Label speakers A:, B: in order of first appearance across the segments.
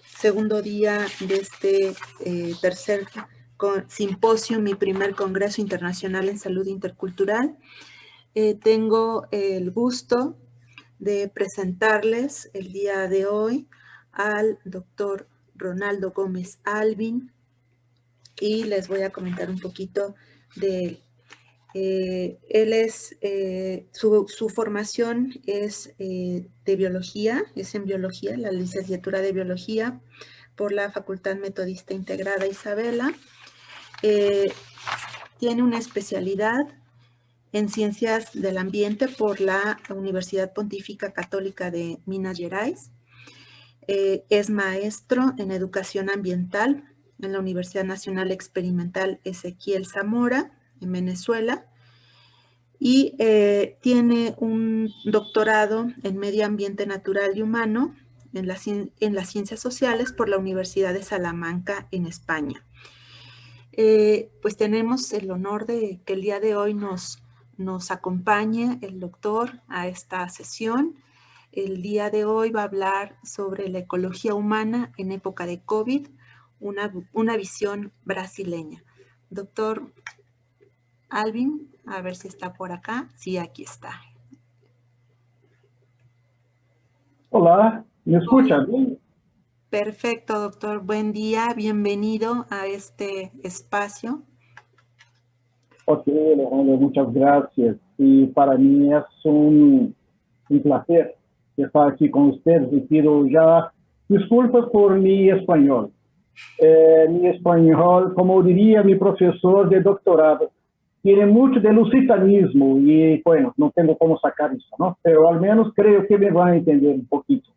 A: segundo día de este tercer simposio, mi primer Congreso Internacional en Salud Intercultural. Tengo el gusto de presentarles el día de hoy al doctor Ronaldo Gómez Albin y les voy a comentar un poquito de él. Él es, su formación es de biología, es en biología, la licenciatura de biología por la Facultad Metodista Integrada Isabela. Tiene una especialidad en Ciencias del Ambiente por la Universidad Pontífica Católica de Minas Gerais. Es maestro en Educación Ambiental en la Universidad Nacional Experimental Ezequiel Zamora, en Venezuela. Y tiene un doctorado en Medio Ambiente Natural y Humano en las Ciencias Sociales por la Universidad de Salamanca, en España. Pues tenemos el honor de que el día de hoy nos acompañe el doctor a esta sesión. El día de hoy va a hablar sobre la ecología humana en época de COVID, una visión brasileña. Doctor Albin, a ver si está por acá. Sí, aquí está.
B: Hola, ¿me escuchan?
A: Perfecto, doctor. Buen día. Bienvenido a este espacio.
B: Ok, Alejandro, muchas gracias. Y para mí es un placer estar aquí con ustedes. Y pido ya disculpas por mi español. Mi español, como diría mi profesor de doctorado, tiene mucho de lusitanismo y bueno, no tengo cómo sacar eso, ¿no? Pero al menos creo que me van a entender un poquito.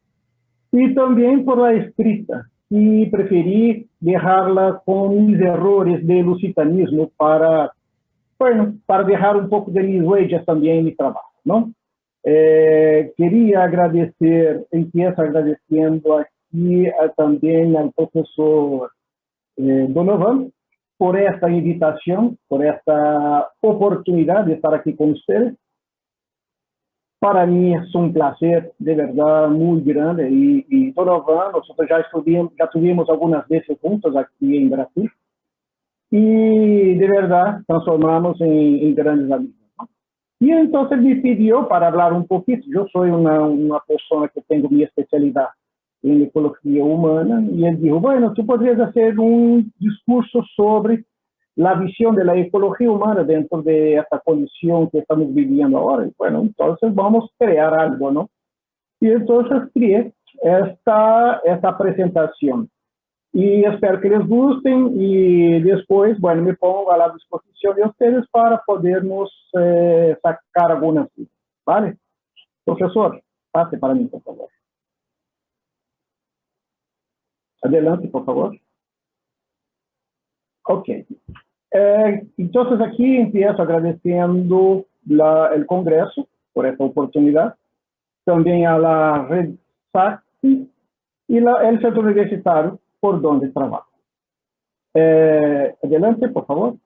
B: Y también por la escrita. Y preferí dejarla con mis errores de lusitanismo para, bueno, para dejar un poco de mis huellas también en mi trabajo, ¿no? Quería agradecer, empiezo agradeciendo aquí también al profesor Donovan por esta invitación, por esta oportunidad de estar aquí con ustedes. Para mí es un placer de verdad muy grande y Donovan, nosotros ya estuvimos algunas veces juntos aquí en Brasil y de verdad transformamos en grandes amigos, ¿no? Y entonces me pidió para hablar un poquito. Yo soy una persona que tengo mi especialidad en ecología humana y él dijo, bueno, tú podrías hacer un discurso sobre la visión de la ecología humana dentro de esta condición que estamos viviendo ahora. Y bueno, entonces vamos a crear algo, ¿no? Y entonces creé esta presentación. Y espero que les gusten y después, bueno, me pongo a la disposición de ustedes para podernos sacar algunas ideas, ¿vale? Profesor, pase para mí, por favor. Adelante, por favor. Ok. Entonces aquí empiezo agradeciendo el Congreso por esta oportunidad, también a la Red SACI y el Centro Universitario por donde trabajo. Adelante, por favor.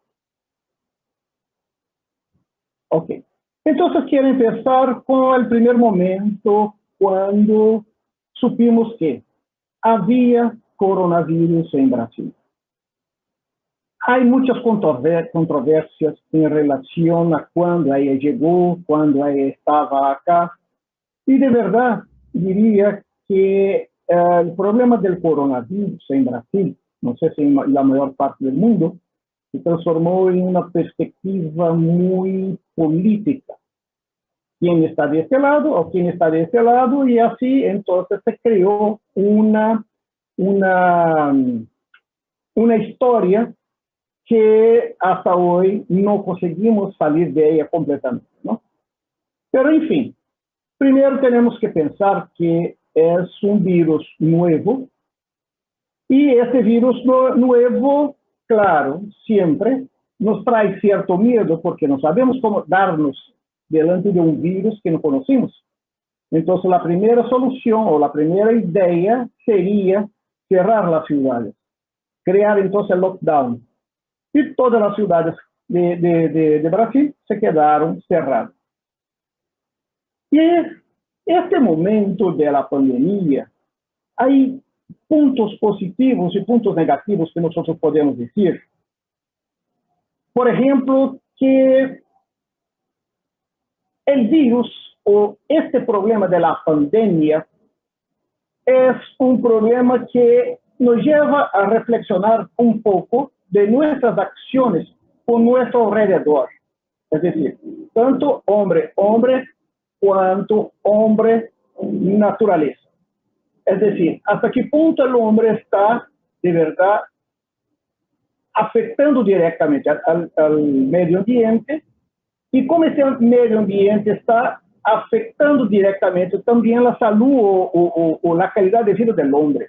B: Ok. Entonces quiero empezar con el primer momento cuando supimos que había coronavirus en Brasil. Hay muchas controversias en relación a cuándo ella llegó, cuándo ella estaba acá. Y de verdad diría que el problema del coronavirus en Brasil, no sé si en la mayor parte del mundo, se transformó en una perspectiva muy política. ¿Quién está de este lado o quién está de este lado? Y así entonces se creó una historia que hasta hoy no conseguimos salir de ella completamente, ¿no? Pero en fin, primero tenemos que pensar que es un virus nuevo y este virus nuevo, claro, siempre nos trae cierto miedo porque no sabemos cómo darnos delante de un virus que no conocemos. Entonces la primera solución o la primera idea sería cerrar las ciudades, crear entonces el lockdown. Y todas las ciudades de Brasil se quedaron cerradas. Y este momento de la pandemia hay puntos positivos y puntos negativos que nosotros podemos decir. Por ejemplo, que el virus o este problema de la pandemia es un problema que nos lleva a reflexionar un poco de nuestras acciones por nuestro alrededor. Es decir, tanto hombre, cuanto hombre, naturaleza. Es decir, hasta qué punto el hombre está de verdad afectando directamente al medio ambiente y cómo ese medio ambiente está afectando directamente también la salud o la calidad de vida del hombre.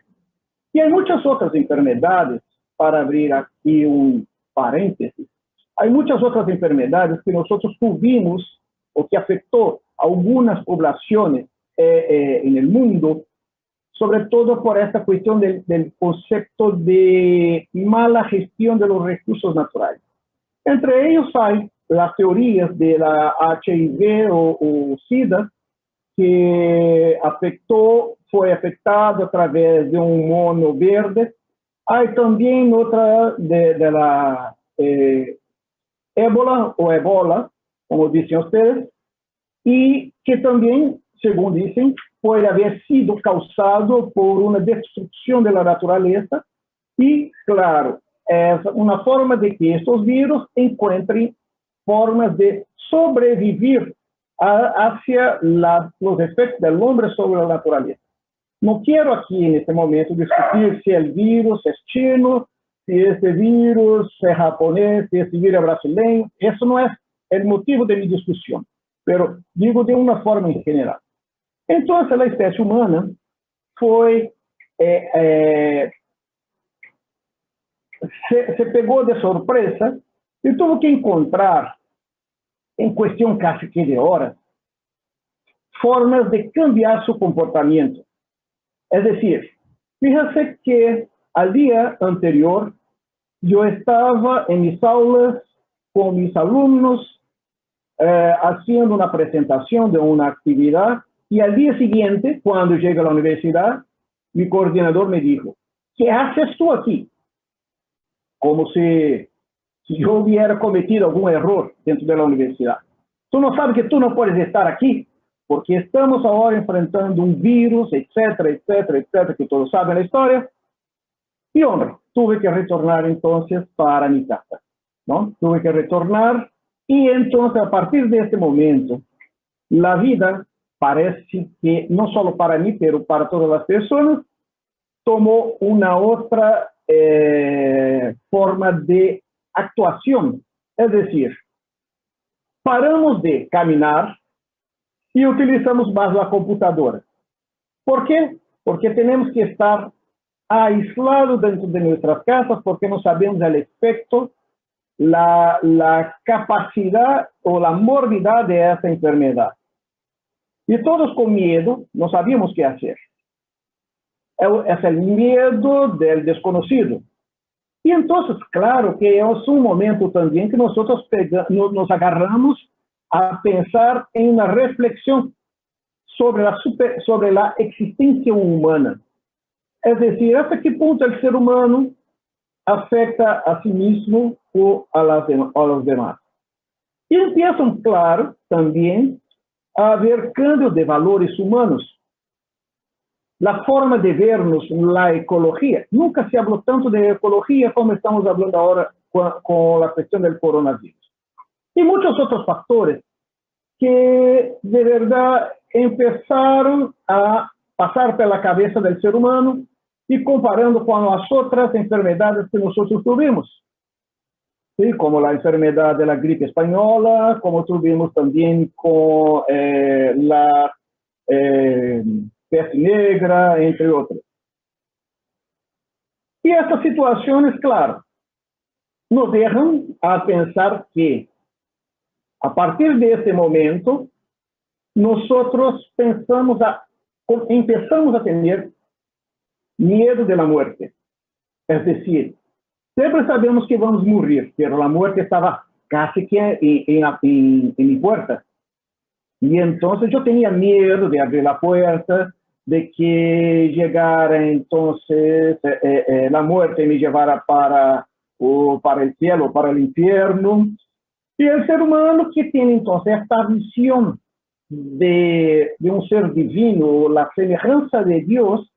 B: Y hay muchas otras enfermedades, para abrir aquí un paréntesis, hay muchas otras enfermedades que nosotros tuvimos o que afectó a algunas poblaciones en el mundo, sobre todo por esta cuestión del concepto de mala gestión de los recursos naturales. Entre ellos hay las teorías de la HIV o SIDA, que fue afectado a través de un mono verde. Hay también otra de la ébola o ebola, como dicen ustedes, y que también, según dicen, puede haber sido causado por una destrucción de la naturaleza y, claro, es una forma de que estos virus encuentren formas de sobrevivir hacia los efectos del hombre sobre la naturaleza. No quiero aquí en este momento discutir si el virus es chino, si este virus es japonés, si este virus es brasileño. Eso no es el motivo de mi discusión, pero digo de una forma en general. Entonces la especie humana fue, se pegó de sorpresa y tuvo que encontrar, en cuestión casi que de horas, formas de cambiar su comportamiento. Es decir, fíjense que al día anterior yo estaba en mis aulas con mis alumnos haciendo una presentación de una actividad y al día siguiente, cuando llegué a la universidad, mi coordinador me dijo, ¿qué haces tú aquí? Como si yo hubiera cometido algún error dentro de la universidad. Tú no sabes que tú no puedes estar aquí porque estamos ahora enfrentando un virus, etcétera, etcétera, etcétera, que todos saben la historia. Y hombre, tuve que retornar entonces para mi casa, ¿no? Tuve que retornar y entonces a partir de este momento, la vida parece que no solo para mí, pero para todas las personas, tomó una otra forma de actuación. Es decir, paramos de caminar y utilizamos más la computadora. ¿Por qué? Porque tenemos que estar aislados dentro de nuestras casas porque no sabemos el efecto, la capacidad o la morbidad de esa enfermedad. Y todos con miedo no sabíamos qué hacer. Es el miedo del desconocido. Y entonces, claro que es un momento también que nosotros nos agarramos a pensar en una reflexión sobre la existencia humana. Es decir, hasta qué punto el ser humano afecta a sí mismo o a los demás. Y empiezan, claro, también a haber cambios de valores humanos. La forma de vernos, la ecología. Nunca se habló tanto de ecología como estamos hablando ahora con la cuestión del coronavirus. Y muchos otros factores que de verdad empezaron a pasar por la cabeza del ser humano y comparando con las otras enfermedades que nosotros tuvimos. ¿Sí? Como la enfermedad de la gripe española, como tuvimos también con la peste negra, entre otros. Y estas situaciones, claro, nos dejan a pensar que a partir de este momento, nosotros empezamos a tener miedo de la muerte. Es decir, siempre sabemos que vamos a morir, pero la muerte estaba casi que en mi puerta. Y entonces yo tenía miedo de abrir la puerta, de que llegara entonces la muerte me llevara para el cielo, para el infierno. Y el ser humano que tiene entonces esta visión de un ser divino, la semejanza de Dios,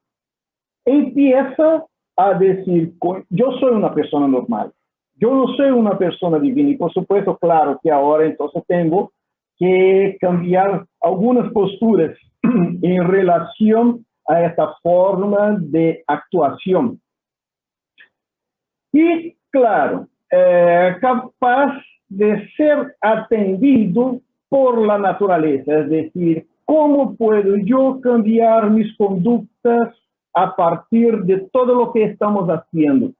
B: empieza a decir, yo soy una persona normal, yo no soy una persona divina. Y por supuesto, claro que ahora entonces tengo que cambiar algunas posturas en relación a esta forma de actuación. Y claro, capaz de ser atendido por la naturaleza, es decir, ¿cómo puedo yo cambiar mis conductas a partir de todo lo que estamos haciendo?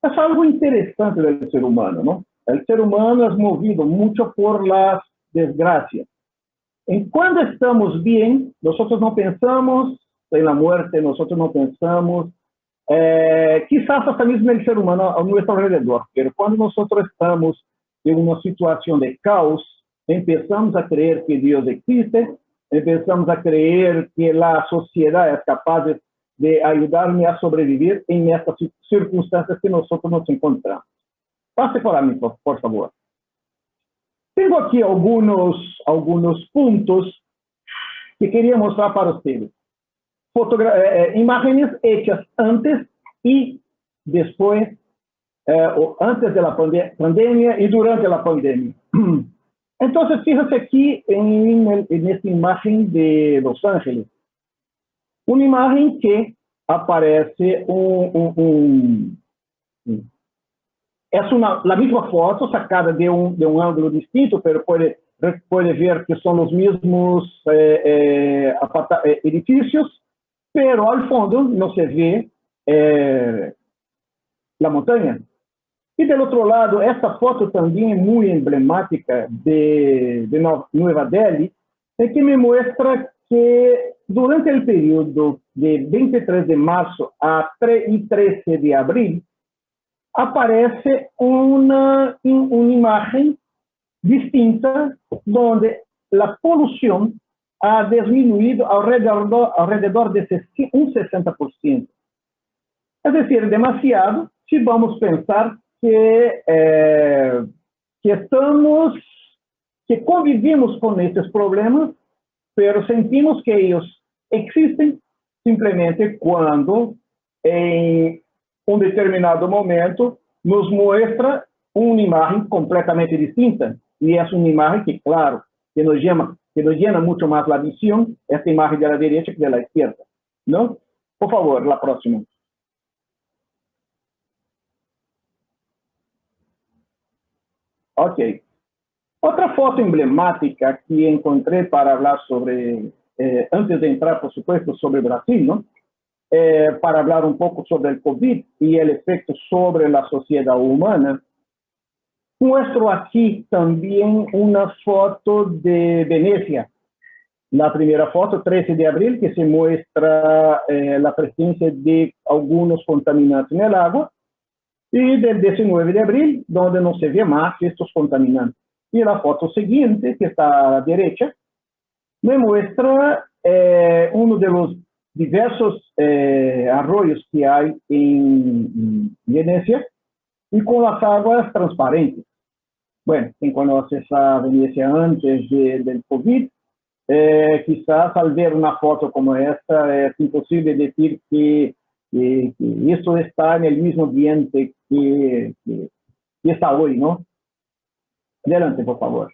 B: Es algo interesante del ser humano, ¿no? El ser humano es movido mucho por las desgracias. Cuando estamos bien, nosotros no pensamos en la muerte, nosotros no pensamos, quizás hasta mismo el ser humano a nuestro alrededor, pero cuando nosotros estamos en una situación de caos, empezamos a creer que Dios existe, empezamos a creer que la sociedad es capaz de ayudarme a sobrevivir en estas circunstancias que nosotros nos encontramos. Pase por mí, por favor. Tengo aquí algunos puntos que quería mostrar para ustedes. Imágenes hechas antes y después, o antes de la pandemia y durante la pandemia. Entonces, fíjense aquí en esta imagen de Los Ángeles. Una imagen que aparece es la misma foto sacada de un ángulo distinto, pero puede ver que son los mismos edificios, pero al fondo no se ve la montaña. Y del otro lado, esta foto también es muy emblemática de Nueva Delhi, que me muestra que durante el periodo de 23 de marzo a 13 de abril, aparece una imagen distinta donde la polución ha disminuido alrededor de un 60%. Es decir, demasiado si vamos a pensar que convivimos con estos problemas, pero sentimos que ellos existen simplemente cuando en un determinado momento nos muestra una imagen completamente distinta. Y es una imagen que, claro, que nos llena mucho más la visión, esta imagen de la derecha que de la izquierda, ¿no? Por favor, la próxima. Ok. Otra foto emblemática que encontré para hablar sobre, antes de entrar, por supuesto, sobre Brasil, ¿no? Para hablar un poco sobre el COVID y el efecto sobre la sociedad humana, muestro aquí también una foto de Venecia. La primera foto, 13 de abril, que se muestra la presencia de algunos contaminantes en el agua, y del 19 de abril, donde no se ve más estos contaminantes. Y la foto siguiente, que está a la derecha, me muestra uno de los diversos arroyos que hay en Venecia y con las aguas transparentes. Bueno, quien conoce esa Venecia antes del COVID, quizás al ver una foto como esta es imposible decir que esto está en el mismo ambiente que está hoy, ¿no? Adelante, por favor.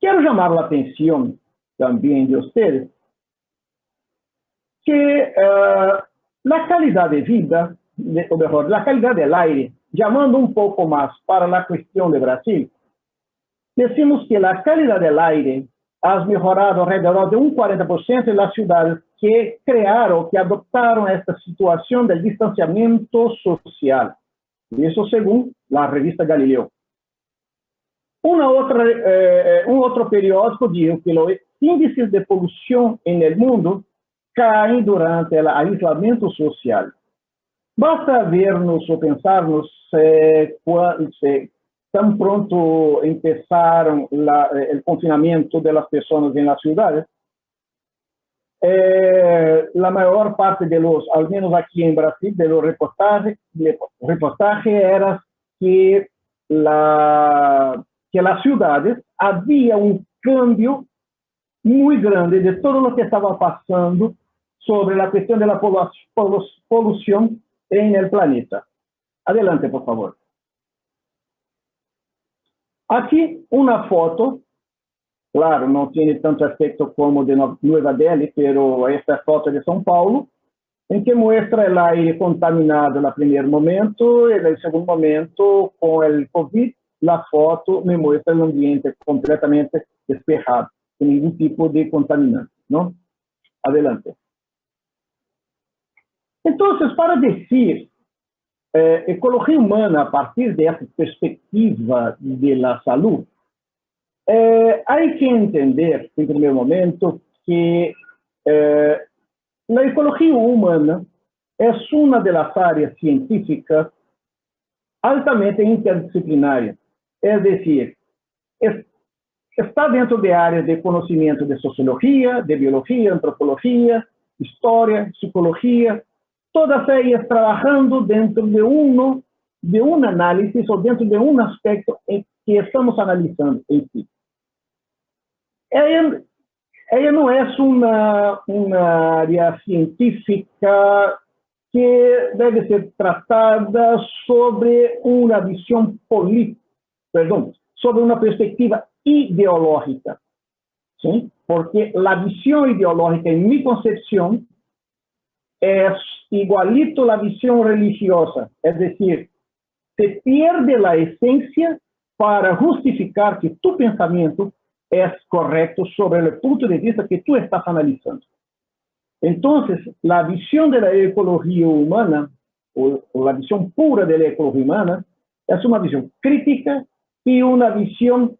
B: Quiero llamar la atención también de ustedes que la calidad de vida, o mejor, la calidad del aire, llamando un poco más para la cuestión de Brasil, decimos que la calidad del aire ha mejorado alrededor de un 40% en las ciudades que crearon, que adoptaron esta situación del distanciamiento social. Y eso según la revista Galileo. Un otro periódico dijo que los índices de polución en el mundo caen durante el aislamiento social. Basta vernos o pensarnos tan pronto empezaron el confinamiento de las personas en las ciudades, la mayor parte de los, al menos aquí en Brasil, de los reportajes era que, que las ciudades había un cambio muy grande de todo lo que estaba pasando sobre la cuestión de la polución en el planeta. Adelante, por favor. Aquí una foto, claro, no tiene tanto aspecto como de Nueva Delhi, pero esta foto de São Paulo, en que muestra el aire contaminado en el primer momento, y en el segundo momento, con el COVID, la foto me muestra el ambiente completamente despejado, sin ningún tipo de contaminante, ¿no? Adelante. Entonces, para decir ecología humana a partir de esa perspectiva de la salud, hay que entender, en primer momento, que la ecología humana es una de las áreas científicas altamente interdisciplinaria. Es decir, está dentro de áreas de conocimiento de sociología, de biología, antropología, historia, psicología, todas ellas trabajando dentro de un análisis o dentro de un aspecto en que estamos analizando en sí. Ella no es una área científica que debe ser tratada sobre una visión política, perdón, sobre una perspectiva ideológica, ¿sí? Porque la visión ideológica, en mi concepción, es igualito la visión religiosa, es decir, se pierde la esencia para justificar que tu pensamiento es correcto sobre el punto de vista que tú estás analizando. Entonces, la visión de la ecología humana, o la visión pura de la ecología humana, es una visión crítica y una visión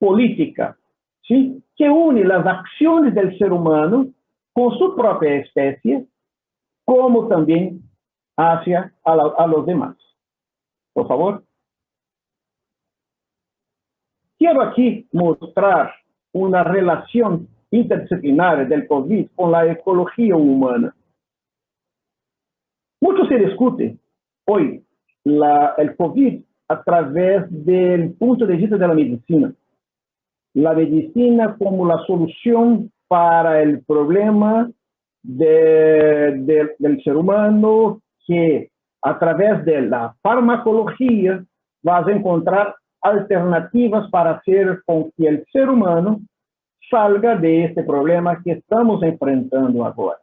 B: política, ¿sí? Que une las acciones del ser humano con su propia especie, como también hacia a los demás. Por favor. Quiero aquí mostrar una relación interdisciplinaria del COVID con la ecología humana. Mucho se discute hoy el COVID a través del punto de vista de la medicina. La medicina como la solución para el problema del ser humano, que a través de la farmacología vas a encontrar alternativas para hacer con que el ser humano salga de este problema que estamos enfrentando ahora.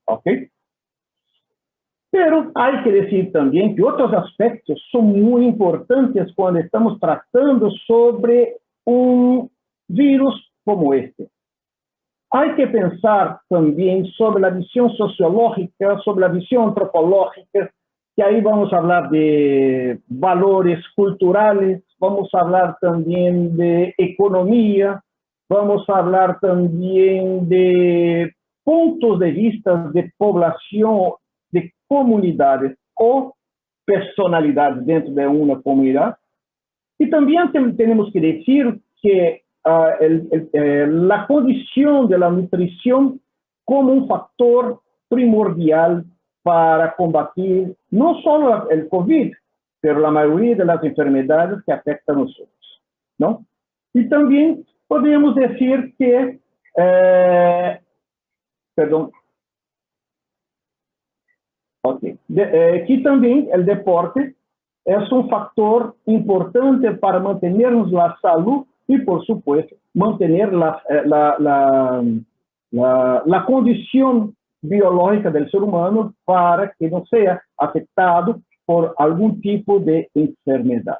B: ¿Ok? Pero hay que decir también que otros aspectos son muy importantes cuando estamos tratando sobre un virus como este. Hay que pensar también sobre la visión sociológica, sobre la visión antropológica, que ahí vamos a hablar de valores culturales, vamos a hablar también de economía, vamos a hablar también de puntos de vista de población, de comunidades o personalidades dentro de una comunidad. Y también tenemos que decir que la condición de la nutrición como un factor primordial para combatir no solo el COVID, pero la mayoría de las enfermedades que afectan a nosotros, ¿no? Y también podemos decir que, que también el deporte es un factor importante para mantenernos la salud y, por supuesto, mantener la condición biológica del ser humano para que no sea afectado por algún tipo de enfermedad.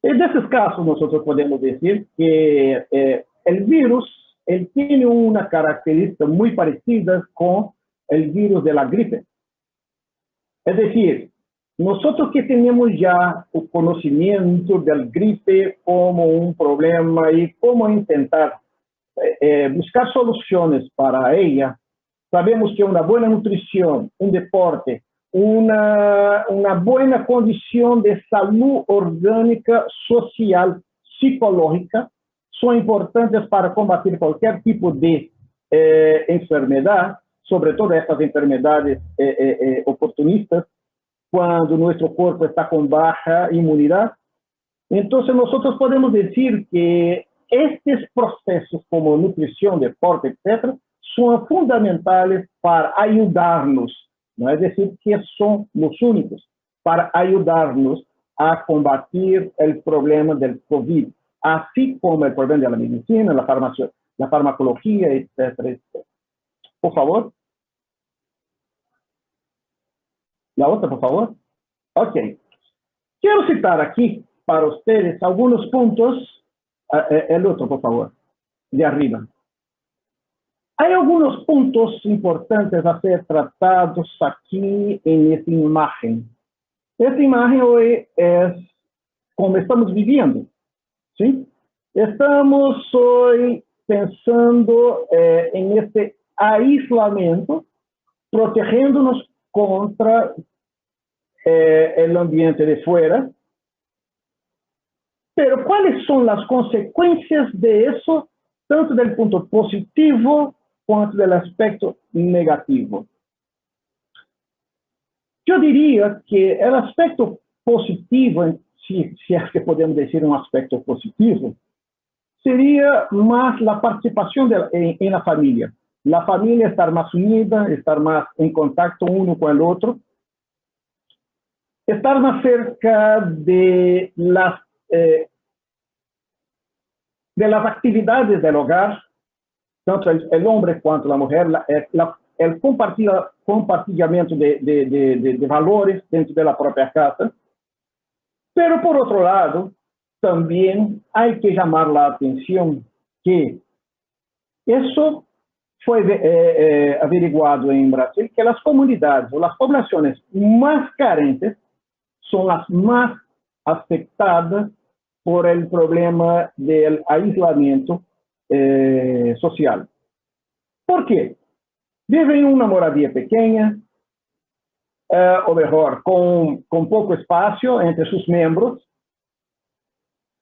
B: En esos casos, nosotros podemos decir que el virus él tiene una característica muy parecida con el virus de la gripe. Es decir, nosotros que tenemos ya el conocimiento del gripe como un problema y cómo intentar buscar soluciones para ella, sabemos que una buena nutrición, un deporte, una buena condición de salud orgánica, social, psicológica, son importantes para combatir cualquier tipo de enfermedad, sobre todo estas enfermedades oportunistas, cuando nuestro cuerpo está con baja inmunidad. Entonces nosotros podemos decir que estos procesos como nutrición, deporte, etc., son fundamentales para ayudarnos, no es decir que son los únicos, para ayudarnos a combatir el problema del COVID, así como el problema de la medicina, la farmacología, etcétera, etcétera. Por favor. La otra, por favor. Ok. Quiero citar aquí para ustedes algunos puntos. El otro, por favor. De arriba. Hay algunos puntos importantes a ser tratados aquí en esta imagen. Esta imagen hoy es como estamos viviendo, ¿sí? Estamos hoy pensando en este aislamiento, protegiéndonos contra el ambiente de fuera. Pero ¿cuáles son las consecuencias de eso, tanto del punto positivo cuanto del aspecto negativo? Yo diría que el aspecto positivo, si es que podemos decir un aspecto positivo, sería más la participación en la familia. La familia estar más unida, estar más en contacto uno con el otro, estar más cerca de las actividades del hogar, tanto el hombre cuanto la mujer, el compartilhamento de valores dentro de la propia casa. Pero, por otro lado, también hay que llamar la atención que eso fue averiguado en Brasil, que las comunidades o las poblaciones más carentes son las más afectadas por el problema del aislamiento social. ¿Por qué? Viven en una moradía pequeña, o mejor, con poco espacio entre sus miembros,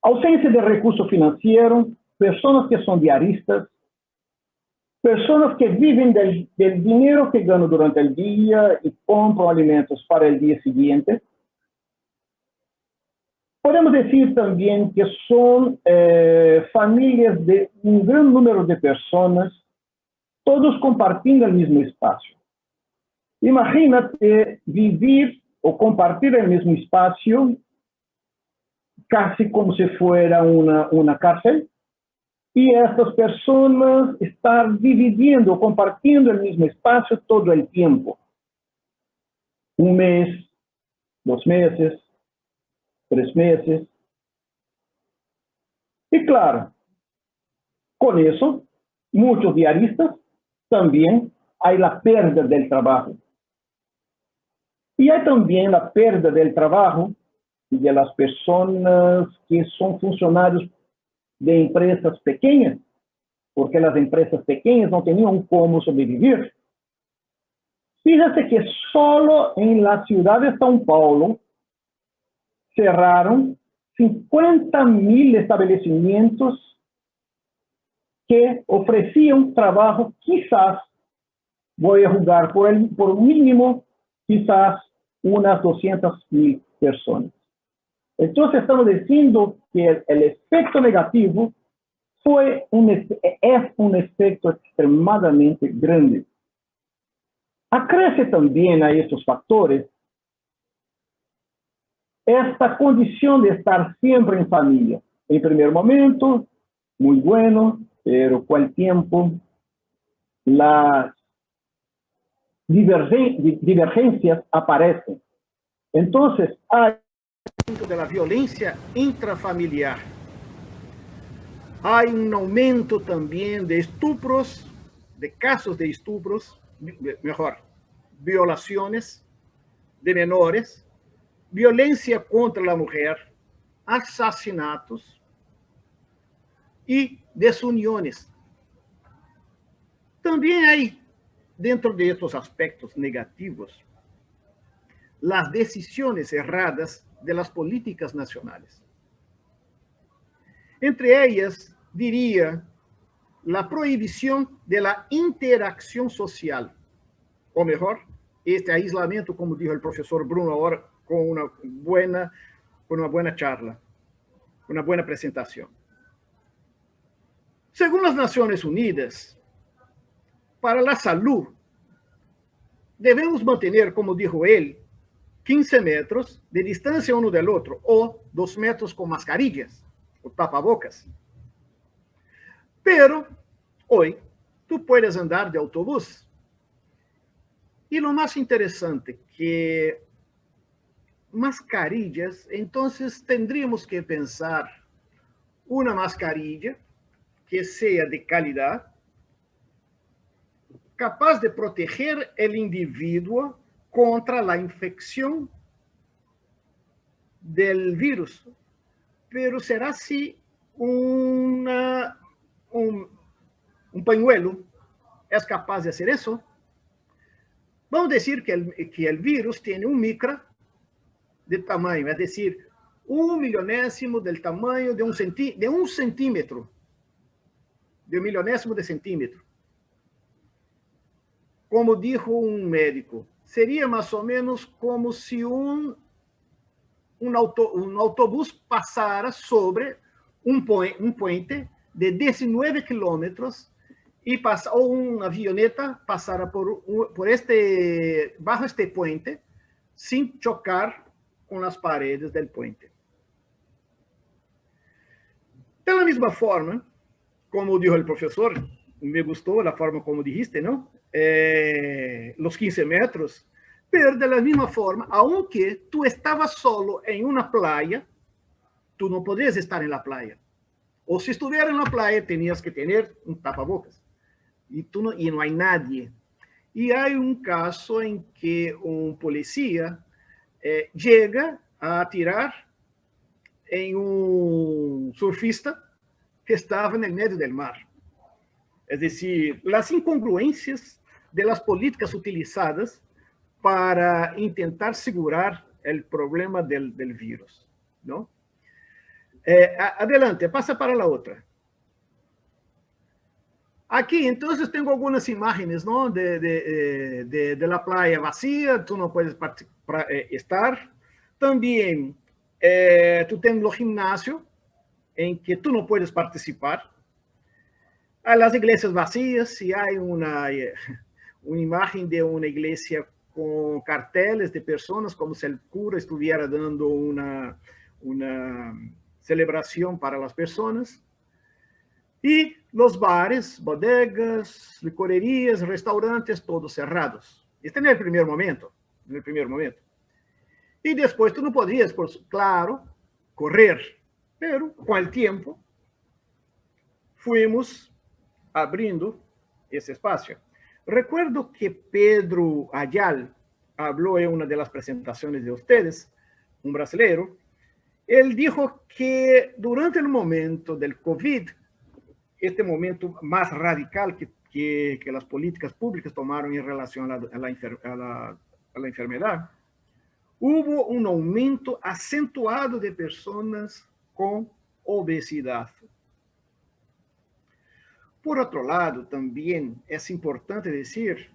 B: ausencia de recursos financieros, personas que son diaristas, personas que viven del dinero que ganan durante el día y compran alimentos para el día siguiente. Podemos decir también que son familias de un gran número de personas, todos compartiendo el mismo espacio. Imagínate vivir o compartir el mismo espacio casi como si fuera una cárcel, y estas personas estar dividiendo, compartiendo el mismo espacio todo el tiempo. Un mes, 2 meses, 3 meses. Y claro, con eso, muchos diaristas también hay la pérdida del trabajo. Y hay también la pérdida del trabajo de las personas que son funcionarios de empresas pequeñas, porque las empresas pequeñas no tenían cómo sobrevivir. Fíjate que solo en la ciudad de São Paulo cerraron 50.000 establecimientos que ofrecían trabajo, quizás, voy a jugar por mínimo, quizás unas 200.000 personas. Entonces estamos diciendo que el efecto negativo es un efecto extremadamente grande. Acrece también a estos factores esta condición de estar siempre en familia. En primer momento, muy bueno, pero con el tiempo las divergencias aparecen. Entonces, hay de la violencia intrafamiliar. Hay un aumento también de estupros, de casos de estupros, mejor, violaciones de menores, violencia contra la mujer, asesinatos y desuniones. También hay, dentro de estos aspectos negativos, las decisiones erradas de las políticas nacionales. Entre ellas, diría
C: la prohibición de la interacción social, o mejor, este aislamiento, como dijo el profesor Bruno ahora, con una buena charla, una buena presentación. Según las Naciones Unidas, para la salud, debemos mantener, como dijo él, 15 metros de distancia uno del otro, o 2 metros con mascarillas o tapabocas. Pero hoy tú puedes andar de autobús. Y lo más interesante, que mascarillas, entonces tendríamos que pensar una mascarilla que sea de calidad, capaz de proteger el individuo contra la infección del virus. Pero ¿será si un pañuelo es capaz de hacer eso? Vamos a decir que el virus tiene un micra de tamaño, es decir, 1/1000º del tamaño de un centímetro, de 1/1000º de centímetro. Como dijo un médico, sería más o menos como si un autobús pasara sobre un puente de 19 kilómetros o una avioneta pasara bajo este puente sin chocar con las paredes del puente. De la misma forma, como dijo el profesor, me gustó la forma como dijiste, ¿no? Los 15 metros. Pero de la misma forma, aunque tú estabas solo en una playa, tú no podías estar en la playa. O si estuviera en la playa, tenías que tener un tapabocas. Y no hay nadie. Y hay un caso en que un policía llega a atirar en un surfista que estaba en el medio del mar. Es decir, las incongruencias de las políticas utilizadas para intentar asegurar el problema del virus, ¿no? Adelante, pasa para la otra. Aquí, entonces, tengo algunas imágenes, ¿no? De la playa vacía, tú no puedes estar. También, tú tienes los gimnasios en que tú no puedes participar. A las iglesias vacías, si hay una imagen de una iglesia con carteles de personas, como si el cura estuviera dando una celebración para las personas. Y los bares, bodegas, licorerías, restaurantes, todos cerrados. Este en el primer momento. Y después tú no podías, claro, correr. Pero con el tiempo fuimos abriendo ese espacio. Recuerdo que Pedro Ayal habló en una de las presentaciones de ustedes, un brasileño. Él dijo que durante el momento del COVID, este momento más radical que las políticas públicas tomaron en relación a la enfermedad, hubo un aumento acentuado de personas con obesidad. Por otro lado, también es importante decir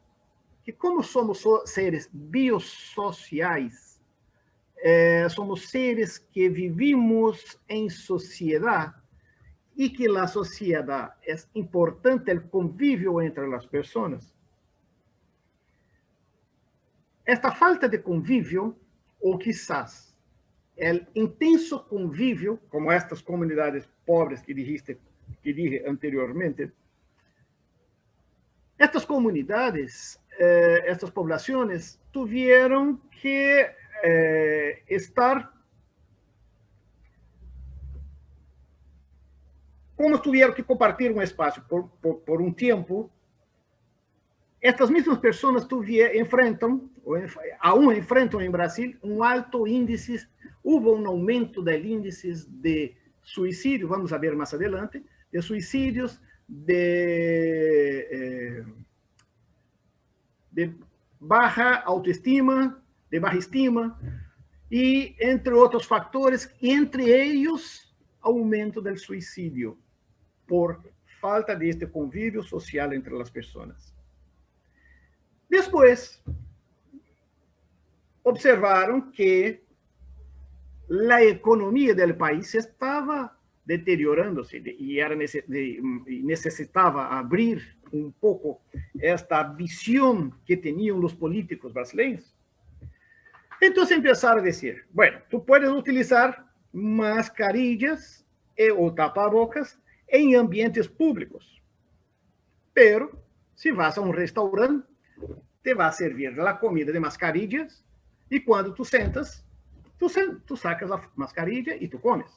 C: que como somos seres biosociais, somos seres que vivimos en sociedad y que la sociedad es importante el convivio entre las personas. Esta falta de convivio, o quizás el intenso convivio, como estas comunidades pobres que dije anteriormente, estas comunidades, estas poblaciones tuvieron que como tuvieron que compartir un espacio por un tiempo. Estas mismas personas aún enfrentan en Brasil un alto índice, hubo un aumento del índice de suicidio, vamos a ver más adelante, de suicidios, de baja autoestima, de baja estima, y entre otros factores, entre ellos, aumento del suicidio por falta de este convívio social entre las personas. Después, observaron que la economía del país estaba deteriorándose y necesitaba abrir un poco esta visión que tenían los políticos brasileños. Entonces empezaron a decir, bueno, tú puedes utilizar mascarillas o tapabocas en ambientes públicos, pero si vas a un restaurante, te va a servir la comida de mascarillas y cuando tú sentas, tú sacas la mascarilla y tú comes.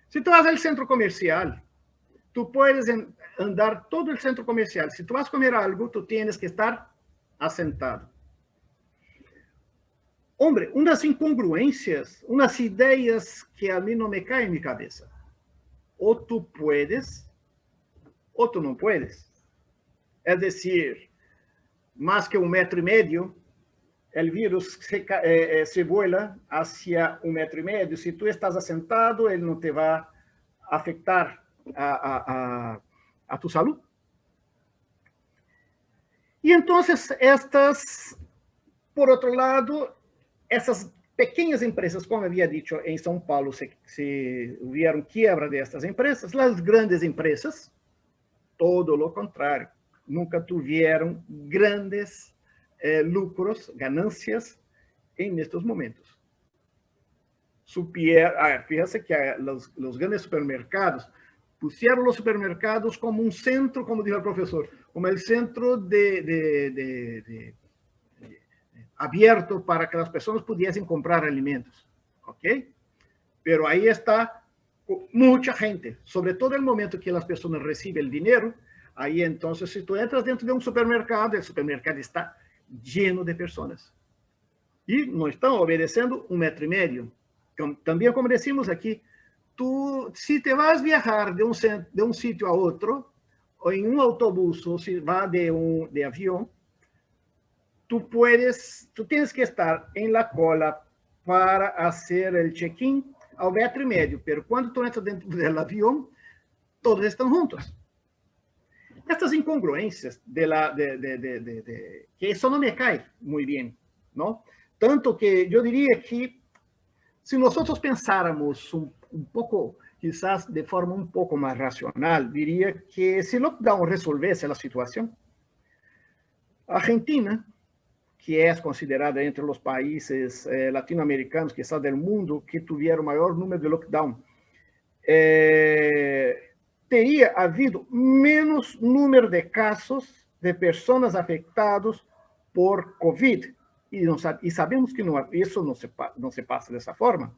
C: Si tú vas al centro comercial, tú puedes andar todo el centro comercial. Si tú vas a comer algo, tú tienes que estar asentado. Hombre, unas incongruencias, unas ideas que a mí no me caen en mi cabeza. O tú puedes, o tú no puedes. Es decir, más que 1,5 metros, el virus se vuela hacia 1,5 metros. Si tú estás asentado, él no te va a afectar a tu salud. Y entonces por otro lado, essas pequeñas empresas, como había dicho, en São Paulo se hubieron quiebra de estas empresas. Las grandes empresas, todo lo contrario, nunca tuvieron grandes lucros, ganancias en estos momentos. Fíjate que los grandes supermercados pusieron los supermercados como un centro, como dijo el profesor, como el centro abierto para que las personas pudiesen comprar alimentos. ¿Ok? Pero ahí está mucha gente, sobre todo el momento que las personas reciben el dinero. Aí, entonces, si tú entras dentro de un supermercado, el supermercado está lleno de personas. Y no están obedeciendo 1,5 metros. También, como decimos aquí, si te vas a viajar de un sitio a otro, o en un autobús, o si va de avión, tú tienes que estar en la cola para hacer el check-in a 1,5 metros. Pero cuando tú entras dentro del avión, todos están juntos. Estas incongruencias que eso no me cae muy bien, ¿no? Tanto que yo diría que si nosotros pensáramos un poco, quizás de forma un poco más racional, diría que si el lockdown resolviese la situación, Argentina, que es considerada entre los países latinoamericanos, quizás del mundo, que tuvieron mayor número de lockdown, teria havido menos número de casos de pessoas afetadas por Covid. E sabemos que isso não se passa dessa forma.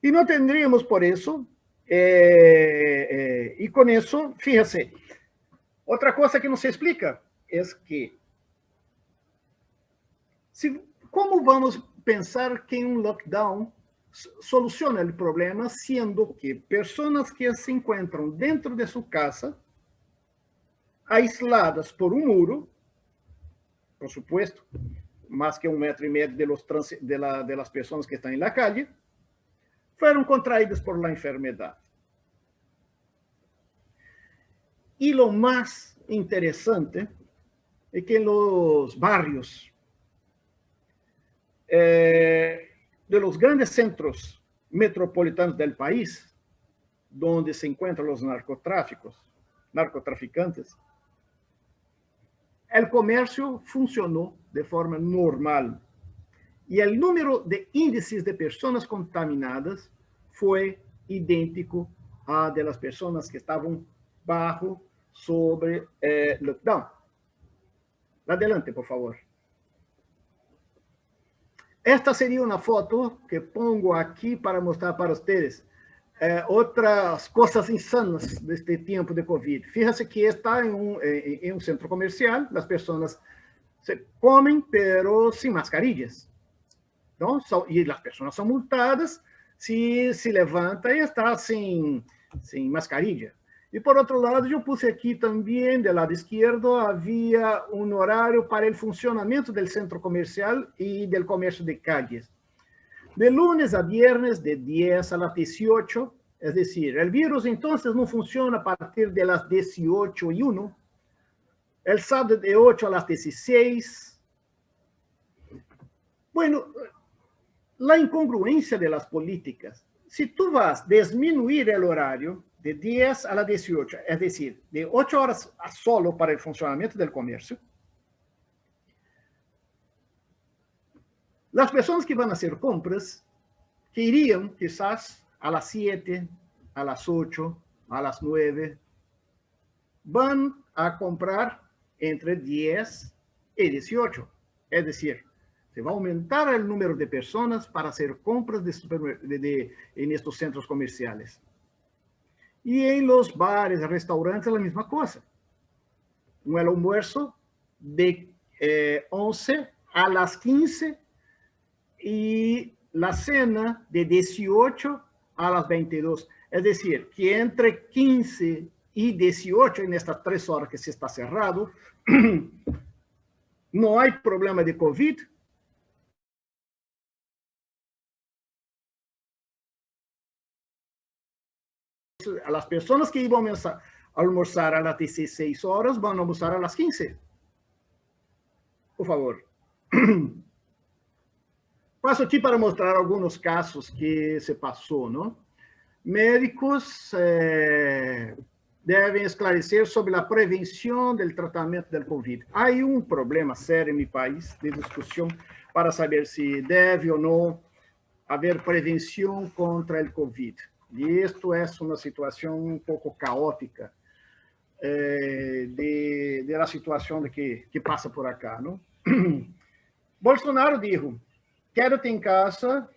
C: E não teríamos, por isso, e com isso, fíjese, outra coisa que não se explica é que, como vamos pensar que um lockdown soluciona o problema, sendo que pessoas que se encontram dentro de sua casa, aisladas por um muro, por supuesto, mais que 1,5 metros de las pessoas que estão na calle, foram contraídas por la enfermedade. E lo mais interessante é que nos barrios de los grandes centros metropolitanos del país, donde se encuentran los narcotraficantes, el comercio funcionó de forma normal y el número de índices de personas contaminadas fue idéntico a de las personas que estaban sobre lockdown. Adelante, por favor. Esta seria uma foto que pongo aqui para mostrar para vocês outras coisas insanas deste tempo de Covid. Fíjense que está em um centro comercial, as pessoas se comem, pero sem mascarillas. Então, e as pessoas são multadas se levanta e está sem mascarilla. E, por outro lado, eu puse aqui também, do lado esquerdo, havia um horário para o funcionamento do centro comercial e do comércio de calles. De lunes a viernes, de 10 a las 18, Es decir, el virus entonces no funciona a partir de las 18:01, el sábado de 8 a las 16. Bueno, la incongruencia de las políticas. Si tú vas a disminuir el horario de 10 a las 18, es decir, de 8 horas solo para el funcionamiento del comercio, las personas que van a hacer compras, que irían quizás a las 7, a las 8, a las 9, van a comprar entre 10 y 18. Es decir, se va a aumentar el número de personas para hacer compras en estos centros comerciales. Y en los bares, restaurantes, la misma cosa. Un almuerzo de 11 a las 15 y la cena de 18 a las 22. Es decir, que entre 15 y 18, en estas 3 horas que se está cerrado, no hay problema de COVID. A las personas que iban a almorzar a las 16 horas van a almorzar a las 15. Por favor. Paso aqui para mostrar alguns casos que se passou, não? Médicos devem esclarecer sobre a prevenção do tratamento do Covid. Há problema sério em meu país de discussão para saber se deve ou não haver prevenção contra o Covid. E isto é uma situação pouco caótica da situação que passa por acá, não? Bolsonaro disse: quédate en casa,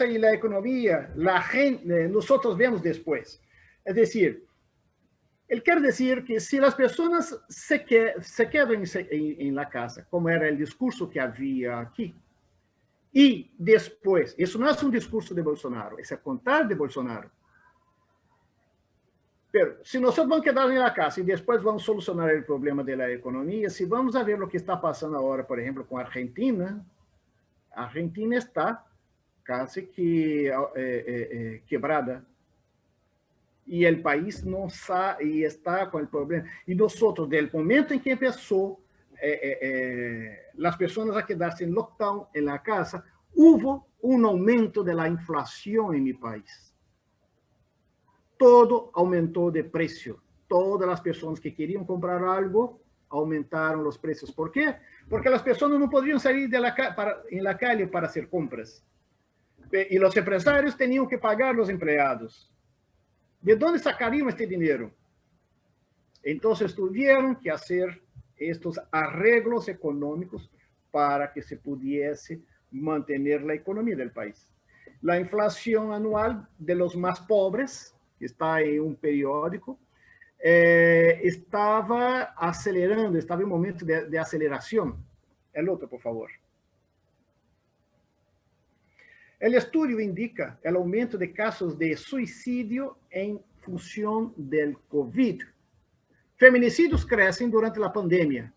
C: y la economía, la gente, nosotros vemos después. Es decir, él quiere decir que si las personas se quedan en la casa, como era el discurso que había aquí, y después, eso no es un discurso de Bolsonaro, es a contar de Bolsonaro. Pero si nosotros vamos a quedar en la casa y después vamos a solucionar el problema de la economía, si vamos a ver lo que está pasando ahora, por ejemplo, con Argentina, Argentina está casi que quebrada. Y el país no sabe, y está con el problema. Y nosotros, del momento en que empezó las personas a quedarse en lockdown en la casa, hubo un aumento de la inflación en mi país. Todo aumentou de preço. Todas as pessoas que queriam comprar algo aumentaram os preços. ¿Por quê? Porque as pessoas não podiam sair em la calle para fazer compras. E os empresários tinham que pagar os empregados. ¿De onde sacariam este dinheiro? Então, tiveram que fazer estes arreglos econômicos para que se pudiese manter a economia do país. A inflação anual de los mais pobres, que está em um periódico, estava acelerando, estava em um momento de aceleração. El outro, por favor. O estudo indica o aumento de casos de suicídio em função do COVID. Feminicídios crescem durante a pandemia.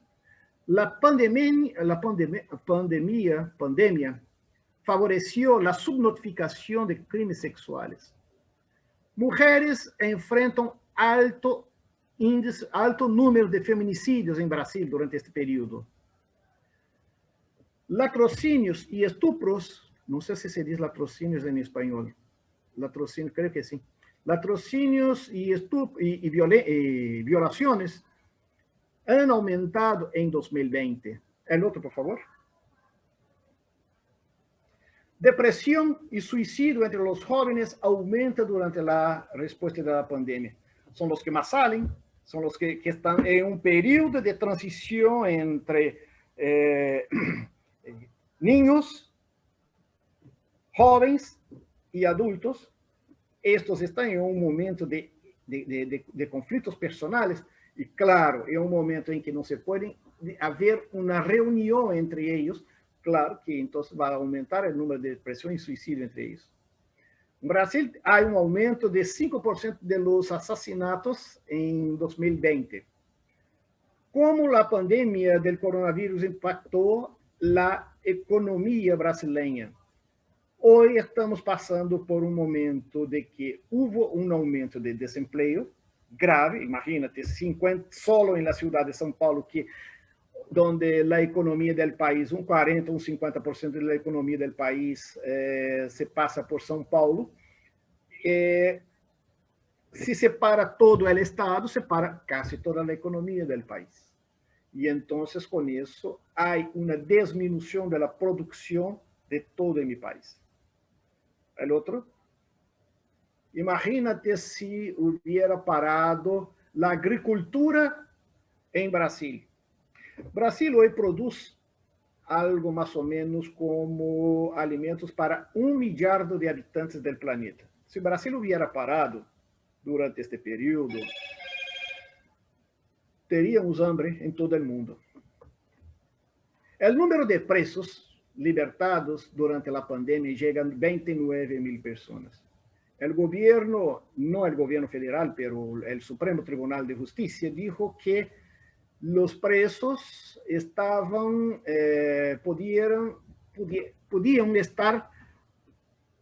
C: A pandemia favoreceu a subnotificação de crimes sexuais. Mulheres enfrentam alto número de feminicídios em Brasil durante este período. Latrocínios e estupros, não sei se diz latrocínios em espanhol. Latrocínio, creio que sim. Latrocínios e violações han aumentado em 2020. El outro, por favor. Depressão e suicídio entre os jovens aumenta durante a resposta da pandemia. São os que mais saem, são os que estão em um período de transição entre niños, jovens e adultos. Estes estão em um momento de conflitos personais e, claro, é um momento em que não se pode haver uma reunião entre eles. Claro que então vai aumentar o número de depressão e suicídio entre eles. No Brasil, há um aumento de 5% de los assassinatos em 2020. Como a pandemia do coronavírus impactou a economia brasileira? Hoy estamos pasando por un momento de que hubo un aumento de desempleo grave, imagínate, 50, solo en la ciudad de São Paulo, donde la economía del país, un 40, un 50% de la economía del país se pasa por São Paulo. Si se para todo el Estado, se para casi toda la economía del país. Y entonces con eso hay una disminución de la producción de todo mi país. El otro, imagínate si hubiera parado la agricultura en Brasil. Brasil hoy produce algo más o menos como alimentos para 1 millardo de habitantes del planeta. Si Brasil hubiera parado durante este periodo, teríamos hambre en todo el mundo. El número de presos libertados durante la pandemia llega a 29.000 personas. El gobierno, no el gobierno federal, pero el Supremo Tribunal de Justicia dijo que los presos estaban, podían estar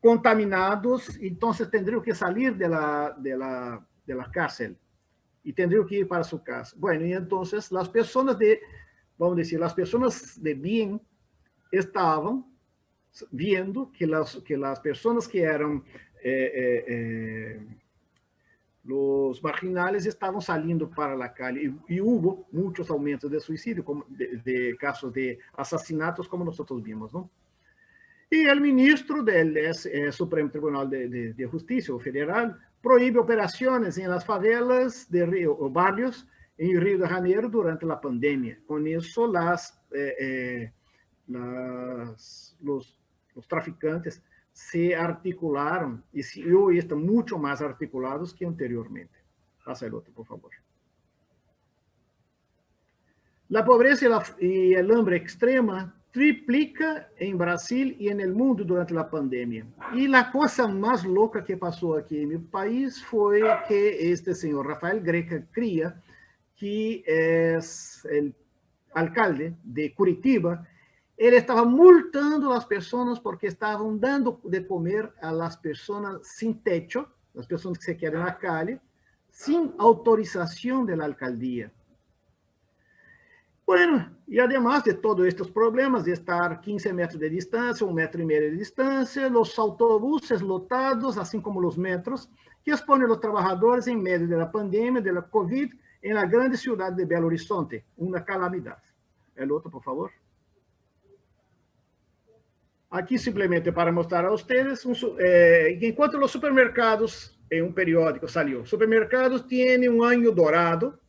C: contaminados, entonces tendrían que salir de la cárcel y tendrían que ir para su casa. Bueno, y entonces las personas vamos a decir, las personas de bien estaban viendo que las personas que eran los marginales estaban saliendo para la calle y hubo muchos aumentos de suicidio, de casos de asesinatos, como nosotros vimos, ¿no? Y el ministro del Supremo Tribunal de Justicia Federal prohíbe operaciones en las favelas de Río o barrios en Río de Janeiro durante la pandemia. Con eso los traficantes se articularon y hoy están mucho más articulados que anteriormente. Pasa el otro, por favor. La pobreza y el hambre extrema triplica en Brasil y en el mundo durante la pandemia. Y la cosa más loca que pasó aquí en mi país fue que este señor Rafael Greca Cría, que es el alcalde de Curitiba, él estaba multando a las personas porque estaban dando de comer a las personas sin techo, las personas que se quedan en la calle, sin autorización de la alcaldía. Bueno, y además de todos estos problemas de estar 15 metros de distancia, 1,5 metros de distancia, los autobuses lotados, así como los metros, que exponen a los trabajadores en medio de la pandemia, de la COVID, en la grande ciudad de Belo Horizonte, una calamidad. El otro, por favor. Aquí simplemente para mostrar a ustedes, en cuanto a los supermercados, en un periódico salió, supermercados tienen un año dorado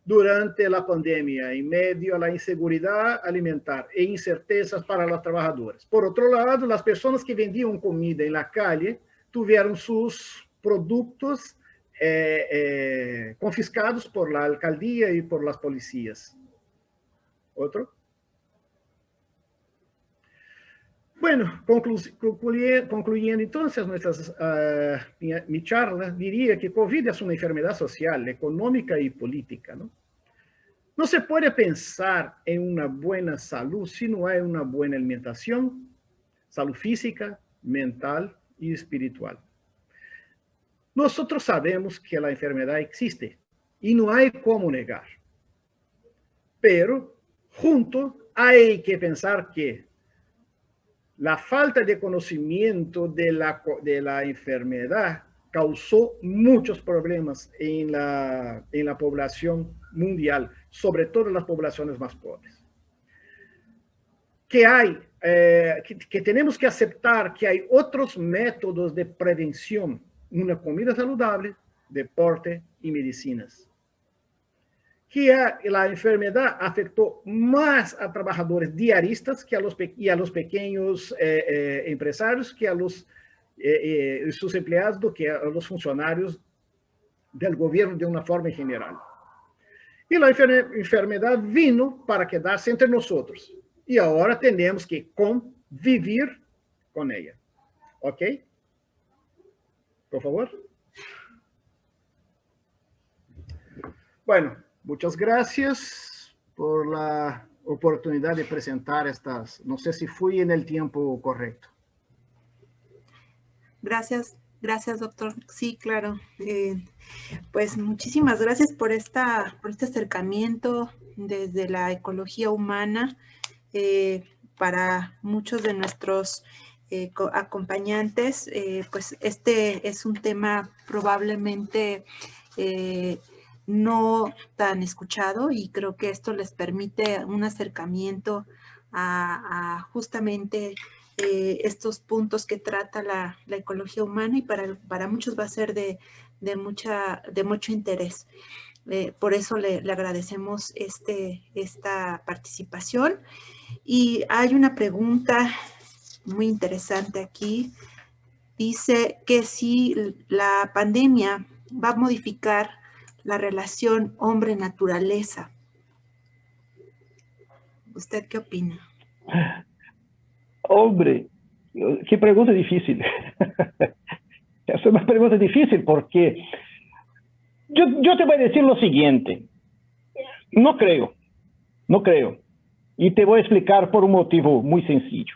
C: durante la pandemia, en medio a la inseguridad alimentar e incertezas para los trabajadores. Por otro lado, las personas que vendían comida en la calle tuvieron sus productos confiscados por la alcaldía y por las policías. Otro. Bueno, concluyendo entonces mi charla, diría que COVID es una enfermedad social, económica y política, ¿no? No se puede pensar en una buena salud si no hay una buena alimentación, salud física, mental y espiritual. Nosotros sabemos que la enfermedad existe y no hay cómo negar. Pero, junto, hay que pensar que la falta de conocimiento de la enfermedad causó muchos problemas en la población mundial, sobre todo en las poblaciones más pobres. Que tenemos que aceptar que hay otros métodos de prevención, una comida saludable, deporte y medicinas. Que la enfermedad afectó más a trabajadores diaristas y a los pequeños empresarios que a sus empleados do que a los funcionarios del gobierno de una forma general. Y la enfermedad vino para quedarse entre nosotros. Y ahora tenemos que convivir con ella. ¿Ok? Por favor. Bueno. Muchas gracias por la oportunidad de presentar estas. No sé si fui en el tiempo correcto.
A: Gracias, doctor. Sí, claro. Pues muchísimas gracias por este acercamiento desde la ecología humana para muchos de nuestros acompañantes. Pues este es un tema probablemente no tan escuchado, y creo que esto les permite un acercamiento a justamente estos puntos que trata la ecología humana, y para muchos va a ser de mucho interés. Por eso le agradecemos esta participación. Y hay una pregunta muy interesante aquí. Dice que si la pandemia va a modificar la relación hombre-naturaleza. ¿Usted qué opina?
B: Hombre, qué pregunta difícil. Es una pregunta difícil porque yo te voy a decir lo siguiente. No creo. Y te voy a explicar por un motivo muy sencillo.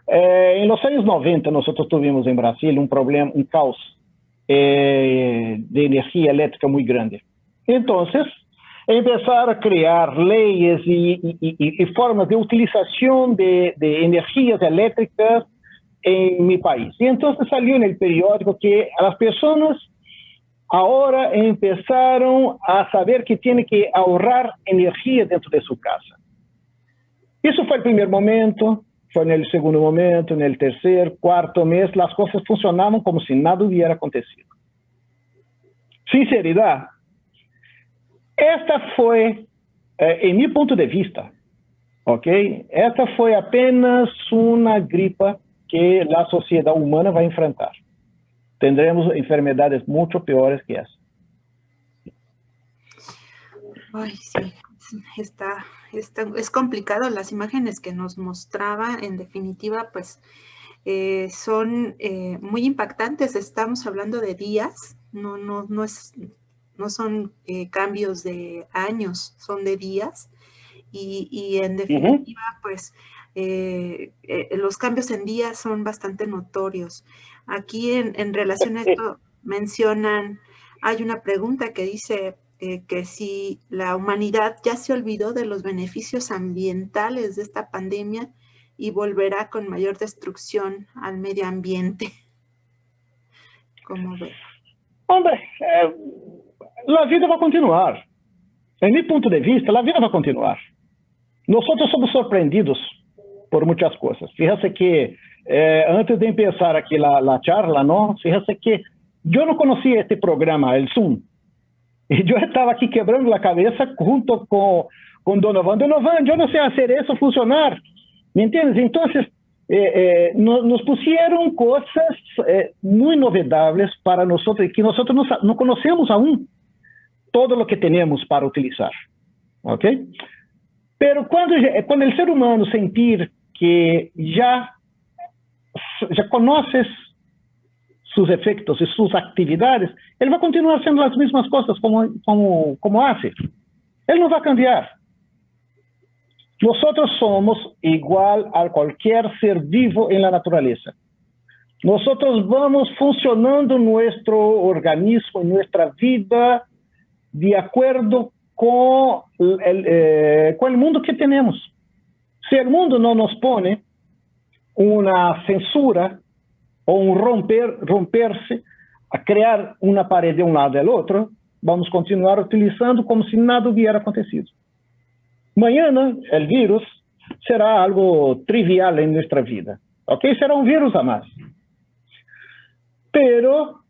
B: En los años 90 nosotros tuvimos en Brasil un problema, un caos de energía eléctrica muy grande. Entonces, empezaron a crear leyes y formas de utilización de energías eléctricas en mi país. Y entonces salió en el periódico que las personas ahora empezaron a saber que tienen que ahorrar energía dentro de su casa. Eso fue el primer momento, fue en el segundo momento, en el tercer, cuarto mes, las cosas funcionaban como si nada hubiera acontecido. Sinceridad, esta fue, en mi punto de vista, ¿ok? Esta fue apenas una gripa que la sociedad humana va a enfrentar. Tendremos enfermedades mucho peores que esa.
A: Ay, sí, es complicado. Las imágenes que nos mostraba, en definitiva, pues son muy impactantes. Estamos hablando de días, no son cambios de años, son de días. Y en definitiva, pues los cambios en días son bastante notorios. Aquí en relación a esto mencionan, hay una pregunta que dice que si la humanidad ya se olvidó de los beneficios ambientales de esta pandemia y volverá con mayor destrucción al medio ambiente. ¿Cómo ve?
B: Hombre, la vida va a continuar. En mi punto de vista, la vida va a continuar. Nosotros somos sorprendidos por muchas cosas. Fíjate que antes de empezar aquí la charla, ¿no? Fíjate que yo no conocía este programa, el Zoom. Y yo estaba aquí quebrando la cabeza junto con Donovan. Donovan, yo no sé hacer eso funcionar. ¿Me entiendes? Entonces, nos pusieron cosas muy novedables para nosotros y que nosotros no conocemos aún todo lo que tenemos para utilizar. ¿Ok? Pero cuando el ser humano sentir que ya conoces sus efectos y sus actividades, él va a continuar haciendo las mismas cosas como hace. Él no va a cambiar. Nosotros somos igual a cualquier ser vivo en la naturaleza. Nosotros vamos funcionando nuestro organismo, nuestra vida, de acuerdo con el mundo que tenemos. Si el mundo no nos pone una censura o un romperse, a crear una pared de un lado del otro, vamos a continuar utilizando como si nada hubiera acontecido. Mañana el virus será algo trivial en nuestra vida, ¿ok? Será un virus a más. Pero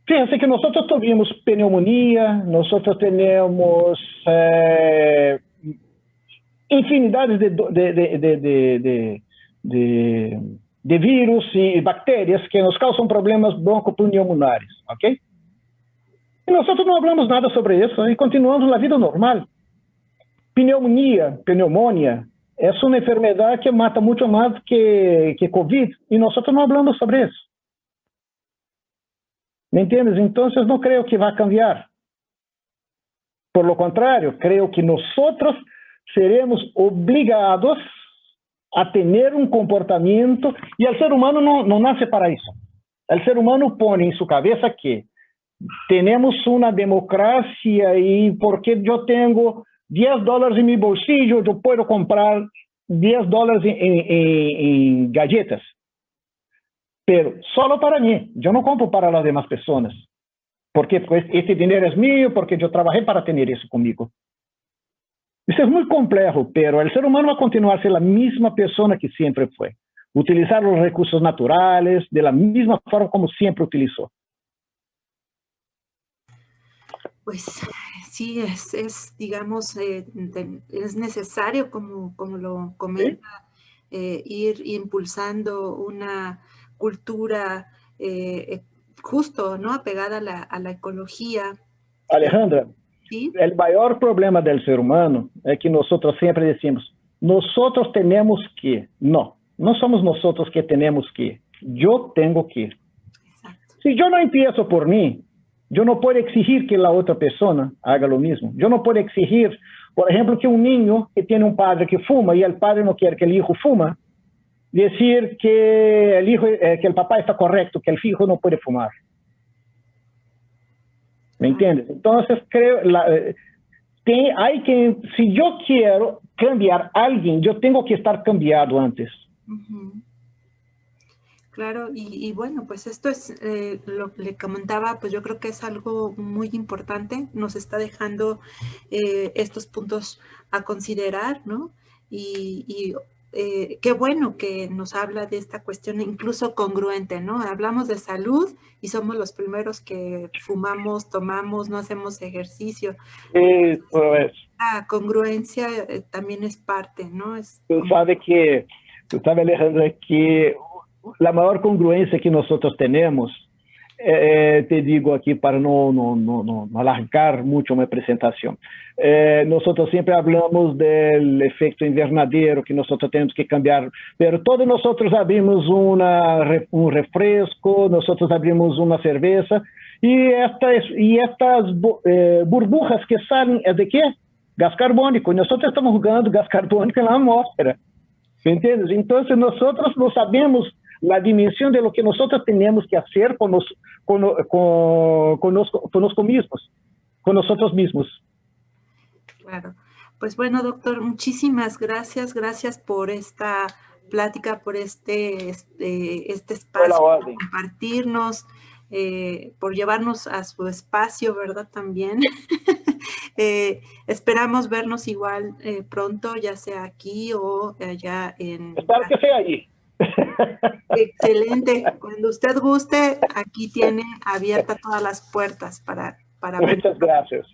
B: fíjense que nosotros tuvimos pneumonía, nosotros tenemos infinidades de virus y bacterias que nos causan problemas broncopulmonares, ¿ok? Y nosotros no hablamos nada sobre eso y continuamos la vida normal. Pneumonia, es una enfermedad que mata mucho más que COVID y nosotros no hablamos sobre eso. ¿Me entiendes? Entonces no creo que va a cambiar. Por lo contrario, creo que nosotros seremos obligados a tener un comportamiento y el ser humano no nace para eso. El ser humano pone en su cabeza que tenemos una democracia y porque yo tengo $10 en mi bolsillo, yo puedo comprar $10 en galletas. Pero solo para mí, yo no compro para las demás personas. Porque pues, este dinero es mío, porque yo trabajé para tener eso conmigo. Isso é muito complexo, pero el ser humano va a continuar a ser la misma persona que siempre fue. Utilizar los recursos naturales de la misma forma como siempre utilizó.
A: Pues sí, digamos, es necesario, como lo comenta, ir impulsando una cultura justo, ¿no? Apegada a la ecología.
B: Alejandra,
A: ¿Sí?
B: el mayor problema del ser humano es que nosotros siempre decimos, nosotros tenemos que. No, no somos nosotros que tenemos que. Yo tengo que.
A: Exacto.
B: Si yo no empiezo por mí, yo no puedo exigir que la otra persona haga lo mismo. Yo no puedo exigir, por ejemplo, que un niño que tiene un padre que fuma y el padre no quiere que el hijo fuma, decir que el papá está correcto, que el hijo no puede fumar. ¿Me entiendes? Entonces, creo, si yo quiero cambiar a alguien, yo tengo que estar cambiado antes.
A: Uh-huh. Claro, y bueno, pues esto es lo que le comentaba, pues yo creo que es algo muy importante, nos está dejando estos puntos a considerar, ¿no? Y qué bueno que nos habla de esta cuestión incluso congruente, ¿no? Hablamos de salud y somos los primeros que fumamos, tomamos, no hacemos ejercicio.
B: Eso es.
A: La congruencia también es parte, ¿no?
B: Tú sabes, Alejandra, que la mayor congruencia que nosotros tenemos, te digo aquí para no alargar mucho mi presentación, nosotros siempre hablamos del efecto invernadero que nosotros tenemos que cambiar, pero todos nosotros abrimos un refresco, nosotros abrimos una cerveza y estas burbujas que salen, ¿es de qué? Gas carbónico, y nosotros estamos jugando gas carbónico en la atmósfera. ¿Me entiendes? Entonces nosotros no sabemos la dimensión de lo que nosotros tenemos que hacer con nosotros mismos.
A: Claro. Pues bueno, doctor, muchísimas gracias. Gracias por esta plática, por este espacio, por compartirnos, por llevarnos a su espacio, ¿verdad? También. Esperamos vernos igual pronto, ya sea aquí o allá en...
B: Espero que sea allí.
A: Excelente. Cuando usted guste, aquí tiene abiertas todas las puertas para
B: Muchas gracias.